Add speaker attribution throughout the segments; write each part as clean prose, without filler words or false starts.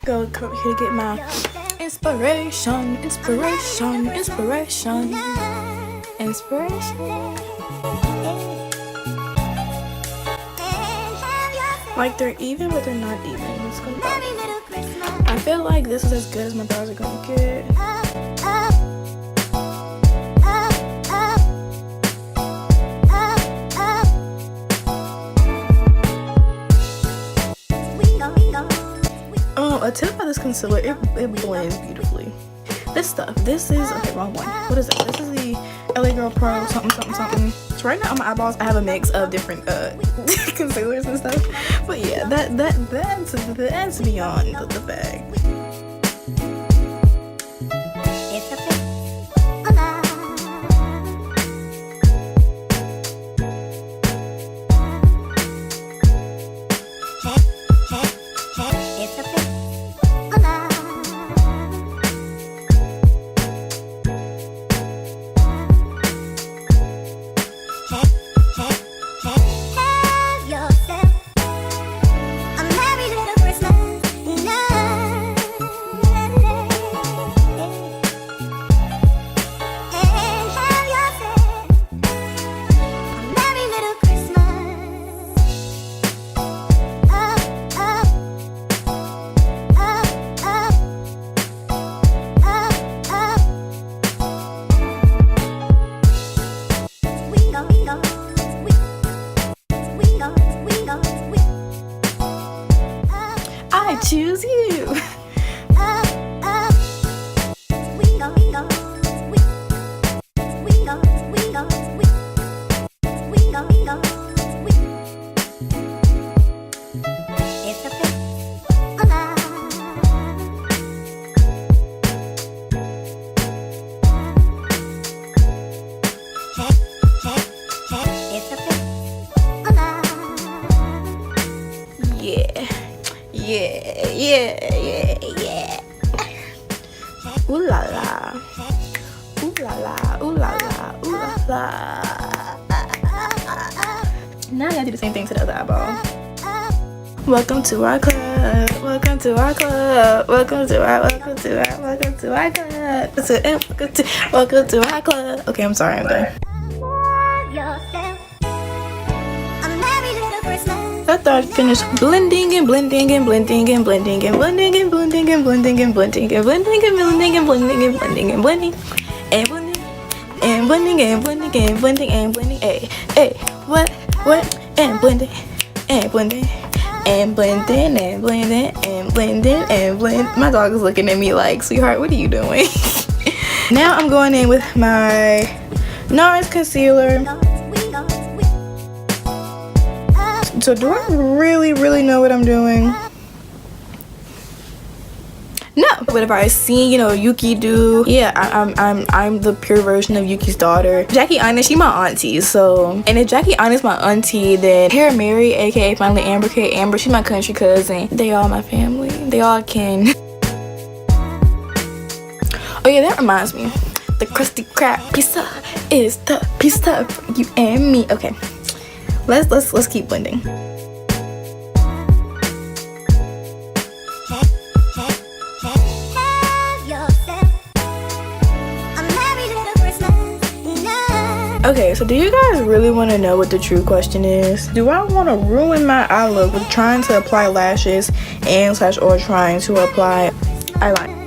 Speaker 1: Go come here to get my inspiration. Like they're even, but they're not even. It's gonna I feel like this is as good as my brows are gonna get. A tip about this concealer, it blends beautifully. This is okay, wrong one. What is it? This is the LA Girl Pro something. So right now on my eyeballs I have a mix of different concealers and stuff. But yeah, that's beyond the bag. I choose you. Yeah. Ooh la la. Ooh la la. Ooh la la. Ooh la la. Now I gotta do the same thing to the other eyeball. Welcome to our club. Welcome to our club. Welcome to our club. Okay, I'm sorry, I'm done. After I finish blending and blending and blending and blending and blending and blending and blending and blending and blending and blending and blending and blending and blending and blending and blending and blending and blending and blending, hey, what and blending and blending and blending and blending and blending and blend. My dog is looking at me like, sweetheart, what are you doing? Now I'm going in with my NARS concealer. So do I really know what I'm doing? No. Whatever I see, Yuki do. Yeah, I'm the pure version of Yuki's daughter. Jackie Aina, she my auntie. So, and if Jackie Aina's my auntie, then Tara Mary, aka finally Amber K. Amber, she's my country cousin. They all my family. They all kin. Oh yeah, that reminds me. The Krusty Krab pizza is the pizza for you and me. Okay. Let's keep blending. Okay, so do you guys really want to know what the true question is? Do I want to ruin my eye look with trying to apply lashes or trying to apply eyeliner?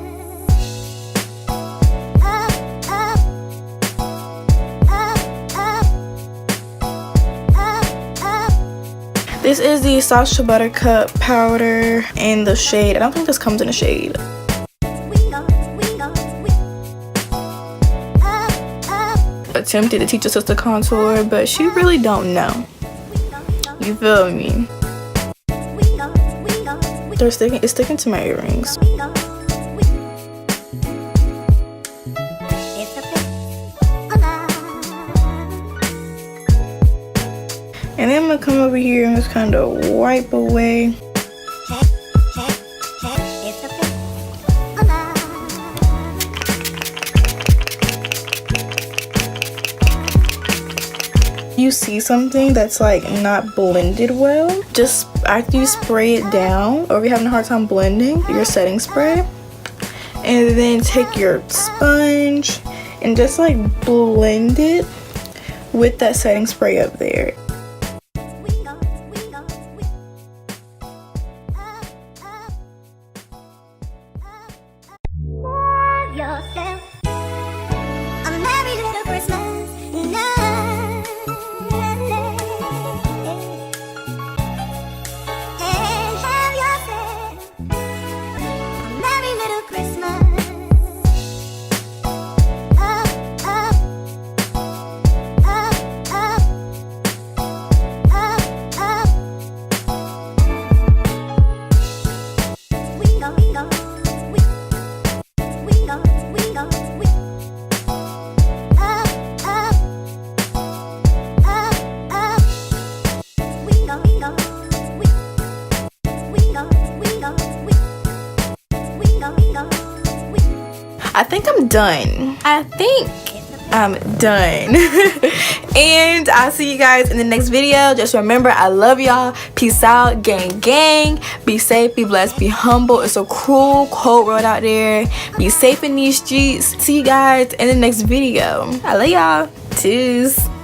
Speaker 1: This is the Sacha Buttercup powder in the shade. I don't think this comes in a shade. Attempted to teach a sister contour, but she really don't know. You feel me? It's sticking to my earrings. And then I'm gonna come over here and just kind of wipe away. You see something that's like not blended well, just after you spray it down, or if you're having a hard time blending your setting spray, and then take your sponge and just like blend it with that setting spray up there. I think I'm done. And I'll see you guys in the next video. Just remember, I love y'all. Peace out, gang gang. Be safe, be blessed, be humble. It's a cruel, cold world out there. Be safe in these streets. See you guys in the next video. I love y'all. Tschüss.